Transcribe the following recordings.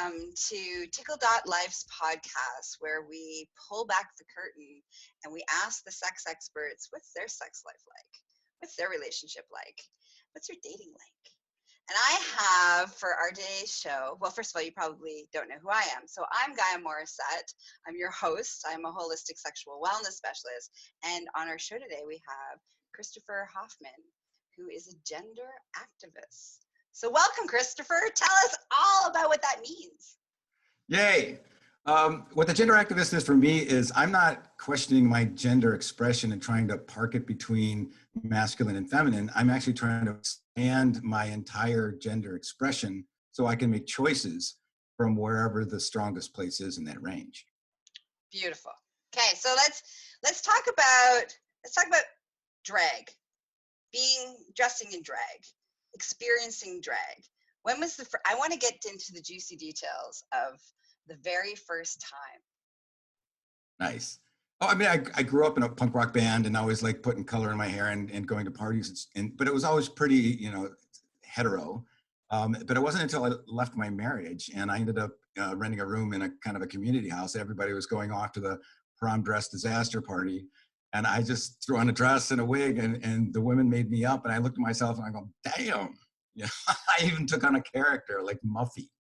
welcome to Tickle.Life's podcast, where we pull back the curtain and we ask the sex experts, what's their sex life like? What's their relationship like? What's their dating like? And I have, for our today's show, well, first of all, you probably don't know who I am. So I'm Gaia Morrissette. I'm your host. I'm a holistic sexual wellness specialist. And on our show today, we have Christopher Hoffmann, who is a gender activist. So welcome, Christopher. Tell us all about what that means. Yay. What the gender activist is for me is I'm not questioning my gender expression and trying to park it between masculine and feminine. I'm actually trying to expand my entire gender expression so I can make choices from wherever the strongest place is in that range. Beautiful. Okay, so let's talk about drag, dressing in drag, experiencing drag. When was I want to get into the juicy details of the very first time. Nice. Oh, I mean, I grew up in a punk rock band and I was like putting color in my hair and going to parties, but it was always pretty, hetero. But it wasn't until I left my marriage and I ended up renting a room in a kind of a community house. Everybody was going off to the prom dress disaster party. And I just threw on a dress and a wig and the women made me up. And I looked at myself and I go, damn. I even took on a character like Muffy.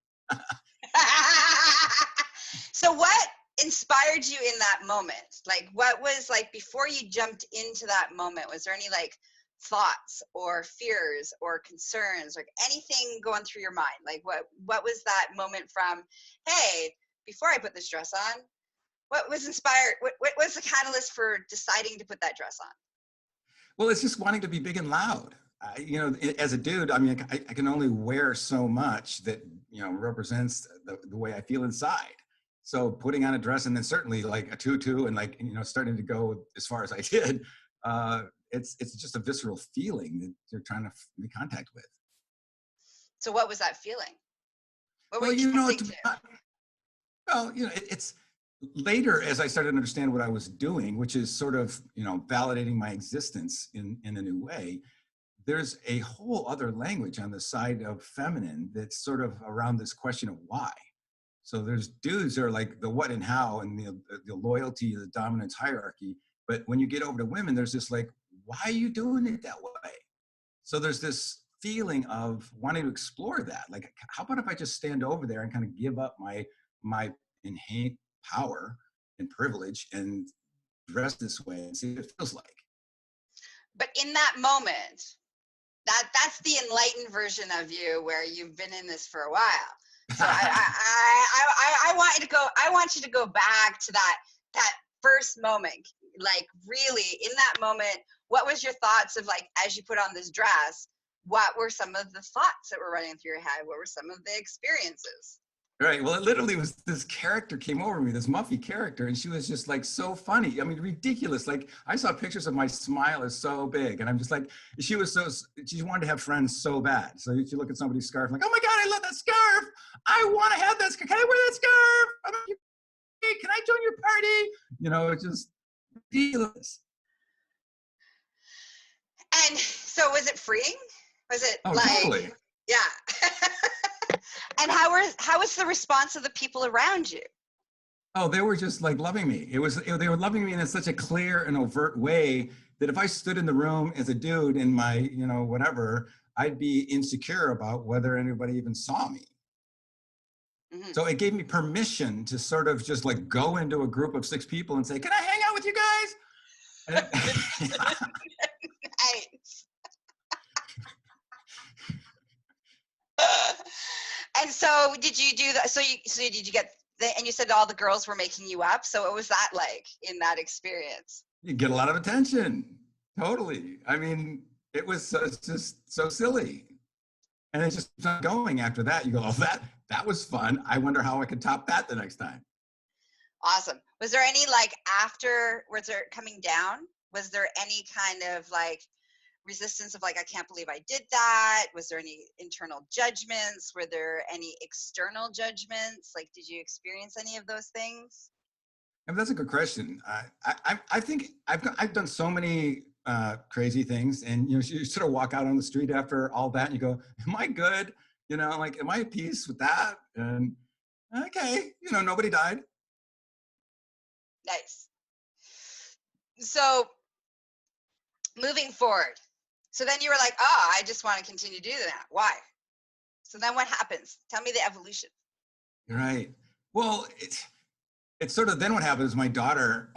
So what inspired you in that moment? Like, what was like before you jumped into that moment? Was there any like thoughts or fears or concerns or anything going through your mind? Like, what was that moment from, hey, before I put this dress on, what was inspired? What was the catalyst for deciding to put that dress on? Well, it's just wanting to be big and loud. As a dude, I mean, I can only wear so much that, represents the way I feel inside. So putting on a dress and then certainly like a tutu and like, starting to go as far as I did, it's just a visceral feeling that you're trying to make contact with. So what was that feeling? What were you it's later as I started to understand what I was doing, which is sort of, validating my existence in a new way. There's a whole other language on the side of feminine that's sort of around this question of why. So there's dudes that are like the what and how and the loyalty, the dominance hierarchy. But when you get over to women, there's this like, why are you doing it that way? So there's this feeling of wanting to explore that. Like, how about if I just stand over there and kind of give up my innate power and privilege and dress this way and see what it feels like. But in that moment, that's the enlightened version of you where you've been in this for a while. So I want you to go back to that first moment. Like really in that moment, what was your thoughts of like, as you put on this dress, what were some of the thoughts that were running through your head? What were some of the experiences? Right. Well, it literally was this character came over me, this Muffy character, and she was just like so funny. I mean, ridiculous. Like I saw pictures of my smile is so big, and I'm just like, she wanted to have friends so bad. So you look at somebody's scarf, like, oh my God, I love that scarf. I want to have that scarf. Can I wear that scarf? Can I join your party? It's just ridiculous. And so, was it freeing? Was it Totally. Yeah. And how was the response of the people around you? Oh, they were just like loving me. They were loving me in such a clear and overt way that if I stood in the room as a dude in my, whatever, I'd be insecure about whether anybody even saw me. Mm-hmm. So it gave me permission to sort of just like go into a group of 6 people and say, can I hang out with you guys? Nice. And so did you do that? So did you get and you said all the girls were making you up. So what was that like in that experience? You get a lot of attention. Totally. I mean, it was just so silly. And it just kept going after that. You go, oh, that was fun. I wonder how I could top that the next time. Awesome. Was there any like was there coming down? Was there any kind of like resistance of like, I can't believe I did that? Was there any internal judgments? Were there any external judgments? Like, did you experience any of those things? I mean, that's a good question. I think I've done so many crazy things, and you sort of walk out on the street after all that, and you go, "Am I good? Like, am I at peace with that?" And Okay, nobody died. Nice. So moving forward. So then you were like, I just want to continue doing that. Why? So then what happens? Tell me the evolution. Right. Well, it's sort of then what happened is my daughter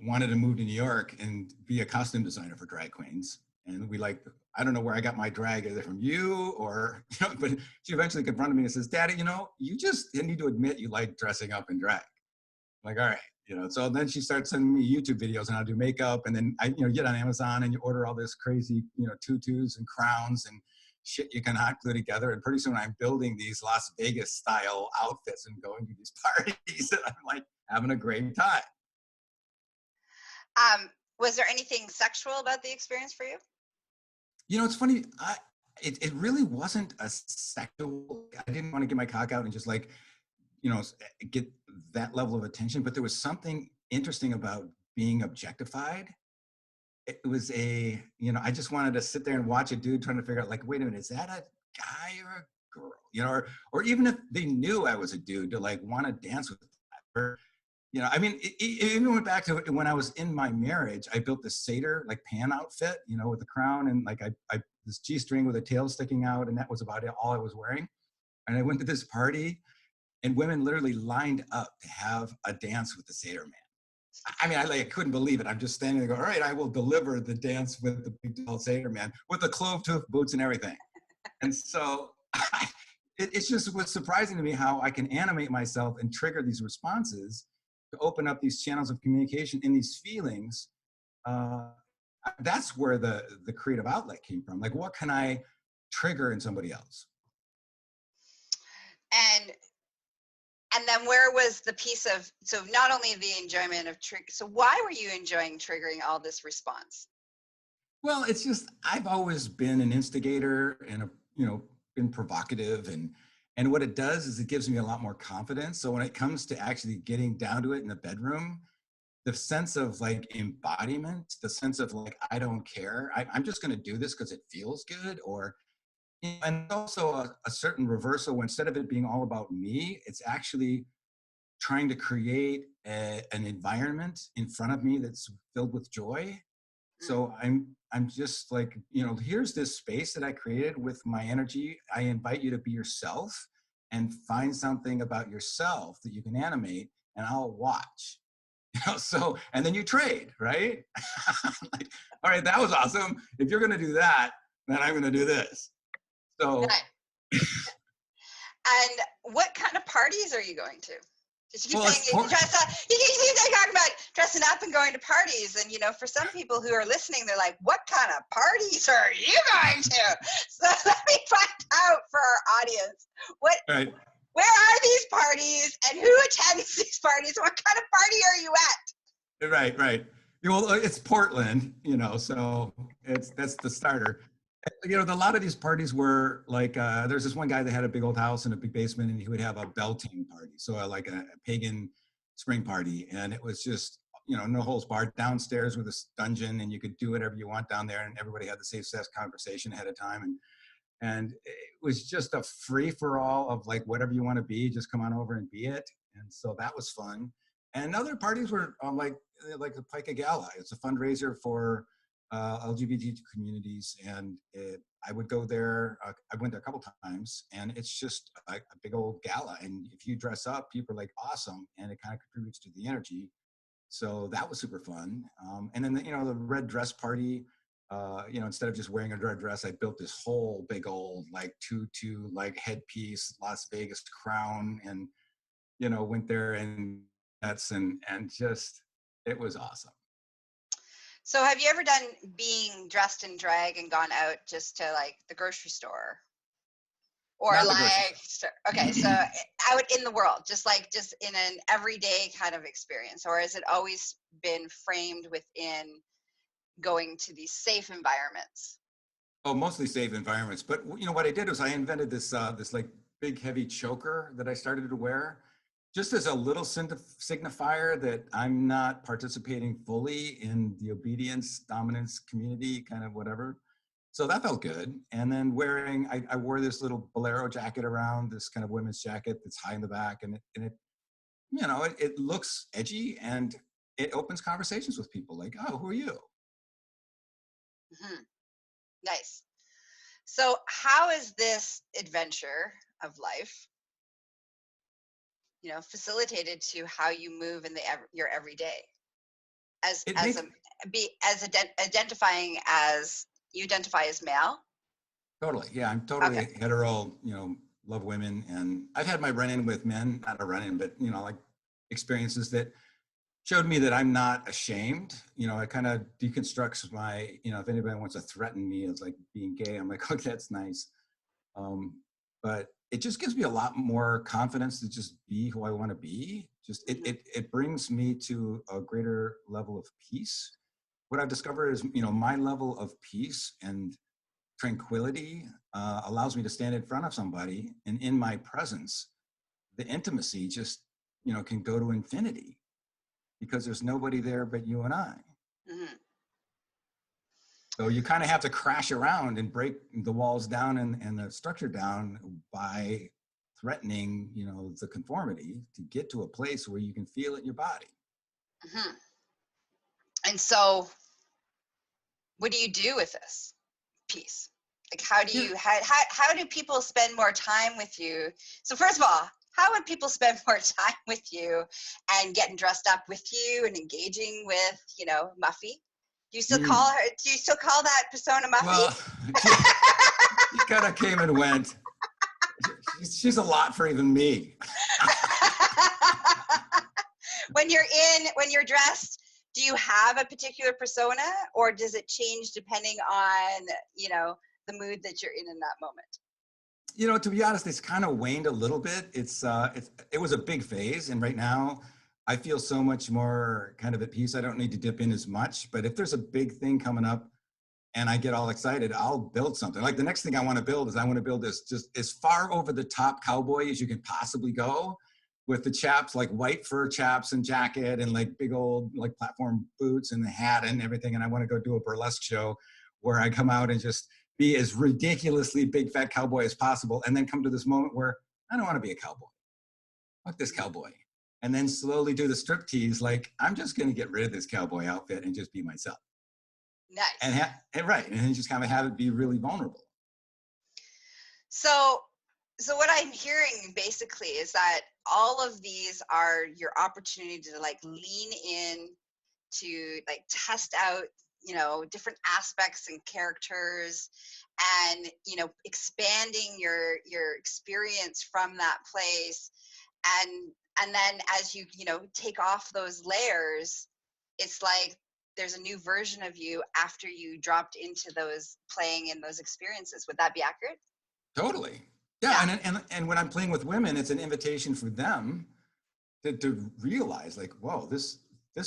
wanted to move to New York and be a costume designer for drag queens. And I don't know where I got my drag, either from you or, but she eventually confronted me and says, Daddy, you just need to admit you like dressing up in drag. I'm like, all right. So then she starts sending me YouTube videos on how to do makeup. And then I, get on Amazon and you order all this crazy, tutus and crowns and shit you cannot glue together. And pretty soon I'm building these Las Vegas style outfits and going to these parties and I'm like having a great time. Was there anything sexual about the experience for you? It's funny. It really wasn't a sexual. I didn't want to get my cock out and just get that level of attention. But there was something interesting about being objectified. It was I just wanted to sit there and watch a dude trying to figure out, like, wait a minute, is that a guy or a girl? Or even if they knew I was a dude, to like want to dance with that. Or, it even went back to when I was in my marriage. I built this satyr like pan outfit, with the crown and like I this G-string with a tail sticking out, and that was about it, all I was wearing. And I went to this party, and women literally lined up to have a dance with the satyr man. I couldn't believe it. I'm just standing there going, all right, I will deliver the dance with the big tall satyr man with the clove-tooth boots and everything. And so it's just what's surprising to me how I can animate myself and trigger these responses to open up these channels of communication in these feelings. That's where the creative outlet came from. Like, what can I trigger in somebody else? And then where was the piece of, so not only the enjoyment of so why were you enjoying triggering all this response? Well, it's just, I've always been an instigator and been provocative, and what it does is it gives me a lot more confidence. So when it comes to actually getting down to it in the bedroom, the sense of like embodiment, the sense of like, I don't care, I'm just going to do this because it feels good. And also a certain reversal, instead of it being all about me, it's actually trying to create an environment in front of me that's filled with joy. So I'm just like, here's this space that I created with my energy. I invite you to be yourself and find something about yourself that you can animate, and I'll watch. So, and then you trade, right? Like, all right, that was awesome. If you're going to do that, then I'm going to do this. So, and what kind of parties are you going to? Because you keep saying you keep talking about dressing up and going to parties, and for some people who are listening, they're like, "What kind of parties are you going to?" So let me find out for our audience right. Where are these parties, and who attends these parties? What kind of party are you at? Right. Well, it's Portland, so that's the starter. A lot of these parties were like, there's this one guy that had a big old house and a big basement, and he would have a belting party. So like a pagan spring party. And it was just, no holds barred, downstairs with a dungeon, and you could do whatever you want down there. And everybody had the safe sex conversation ahead of time. And it was just a free for all of like, whatever you want to be, just come on over and be it. And so that was fun. And other parties were like the Pica Gala. It's a fundraiser for LGBT communities, and I would go there. I went there a couple times, and it's just a big old gala. And if you dress up, people are like, awesome, and it kind of contributes to the energy. So that was super fun. And then the red dress party. Instead of just wearing a red dress, I built this whole big old like tutu like headpiece, Las Vegas crown, and went there and that's and just it was awesome. So have you ever done being dressed in drag and gone out just to like the grocery store? Or like, okay, so out in the world, just in an everyday kind of experience? Or has it always been framed within going to these safe environments? Oh, mostly safe environments. But what I did was I invented this this like big heavy choker that I started to wear, just as a little signifier that I'm not participating fully in the obedience, dominance, community, kind of whatever. So that felt good. And then I wore this little bolero jacket around, this kind of women's jacket that's high in the back, and it looks edgy, and it opens conversations with people like, oh, who are you? Mm-hmm. Nice. So how is this adventure of life, facilitated to how you move in your everyday, identifying as you identify as male? Totally. Yeah, I'm totally Okay. hetero, love women. And I've had my run-in with men, not a run-in, but, like experiences that showed me that I'm not ashamed. It kind of deconstructs my, if anybody wants to threaten me as like being gay, I'm like, okay, that's nice. But it just gives me a lot more confidence to just be who I want to be. Just it brings me to a greater level of peace. What I've discovered is, my level of peace and tranquility allows me to stand in front of somebody, and in my presence, the intimacy just, can go to infinity because there's nobody there but you and I. Mm-hmm. So you kind of have to crash around and break the walls down and the structure down by threatening, the conformity to get to a place where you can feel it in your body. Mm-hmm. And so what do you do with this piece? Like, how do people spend more time with you? So first of all, how would people spend more time with you and getting dressed up with you and engaging with, Muffy? Do you still call her? Do you still call that persona Muffy? Well, she kind of came and went. She's a lot for even me. When you're dressed, do you have a particular persona, or does it change depending on, the mood that you're in that moment? To be honest, it's kind of waned a little bit. It was a big phase, and right now I feel so much more kind of at peace. I don't need to dip in as much, but if there's a big thing coming up and I get all excited, I'll build something. Like the next thing I want to build this just as far over the top cowboy as you can possibly go, with the chaps, like white fur chaps and jacket and like big old like platform boots and the hat and everything. And I want to go do a burlesque show where I come out and just be as ridiculously big fat cowboy as possible, and then come to this moment where I don't want to be a cowboy. Fuck this cowboy. And then slowly do the striptease, like I'm just going to get rid of this cowboy outfit and just be myself. Nice. And right, and then just kind of have it be really vulnerable. So what I'm hearing basically is that all of these are your opportunity to like lean in, to like test out, different aspects and characters, and expanding your experience from that place, and then as you take off those layers, it's like there's a new version of you after you dropped into those playing in those experiences. Would that be accurate? Totally. Yeah. And when I'm playing with women, it's an invitation for them to realize, like, whoa, this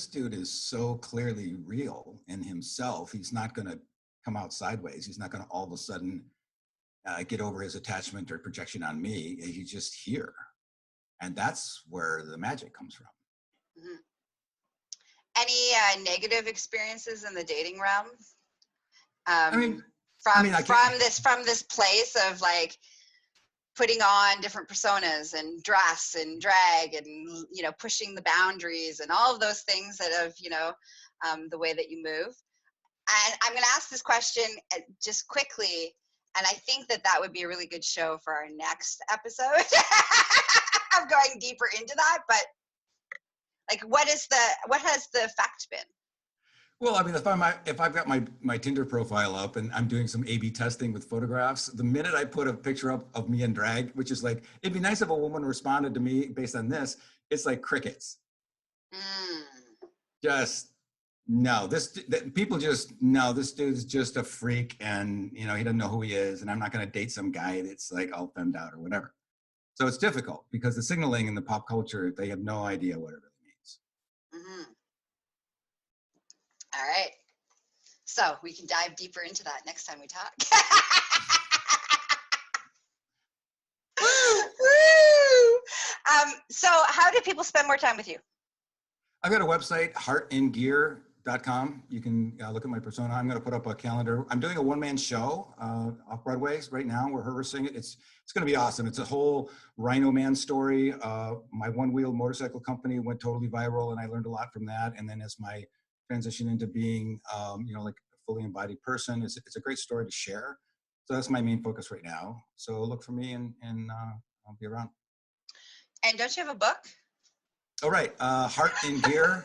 dude is so clearly real in himself. He's not going to come out sideways. He's not going to all of a sudden get over his attachment or projection on me. He's just here. And that's where the magic comes from. Mm-hmm. Any negative experiences in the dating realm? From this place of like putting on different personas and dress and drag and pushing the boundaries and all of those things that have the way that you move. And I'm going to ask this question just quickly, and I think that would be a really good show for our next episode. I'm going deeper into that, but like, what has the effect been? Well, I mean, if I've got my Tinder profile up and I'm doing some A/B testing with photographs, the minute I put a picture up of me in drag, which is like, it'd be nice if a woman responded to me based on this, it's like crickets. Just no. People just no. This dude's just a freak, and he doesn't know who he is, and I'm not going to date some guy that's like all femmed out or whatever. So it's difficult because the signaling in the pop culture, they have no idea what it really means. Mm-hmm. All right. So we can dive deeper into that next time we talk. Woo! So how do people spend more time with you? I've got a website, heartandgear.com. Tickle.com. You can look at my persona. I'm going to put up a calendar. I'm doing a one-man show off Broadway right now. We're rehearsing it. It's going to be awesome. It's a whole Rhino Man story. My one-wheel motorcycle company went totally viral, and I learned a lot from that. And then as my transition into being, like a fully embodied person, it's a great story to share. So that's my main focus right now. So look for me, and I'll be around. And don't you have a book? All right, Heart in Gear.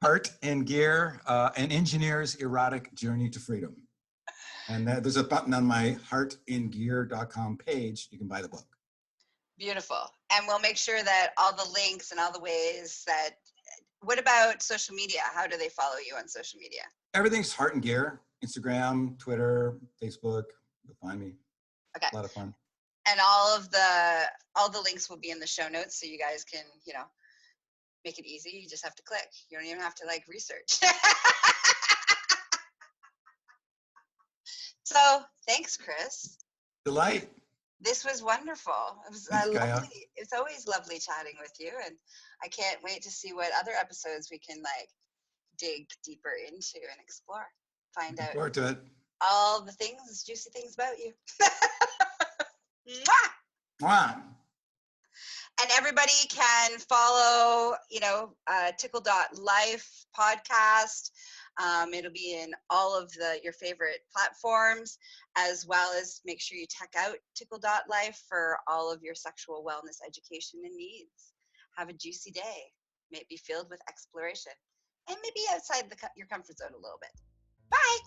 Heart and Gear, An Engineer's Erotic Journey to Freedom. And there's a button on my heartingear.com page. You can buy the book. Beautiful. And we'll make sure that all the links and all the ways that, what about social media? How do they follow you on social media? Everything's Heart and Gear. Instagram, Twitter, Facebook. You'll find me. Okay. A lot of fun. And all the links will be in the show notes, so you guys can, make it easy. You just have to click. You don't even have to research. So thanks, Chris. Delight. This was wonderful. It was lovely. It's always lovely chatting with you, and I can't wait to see what other episodes we can dig deeper into and explore. Find out forward to it. All the things, juicy things about you. Mwah. And everybody can follow, Tickle.Life podcast. It'll be in all of your favorite platforms, as well as make sure you check out Tickle.Life for all of your sexual wellness education and needs. Have a juicy day. May it be filled with exploration, and maybe outside your comfort zone a little bit. Bye.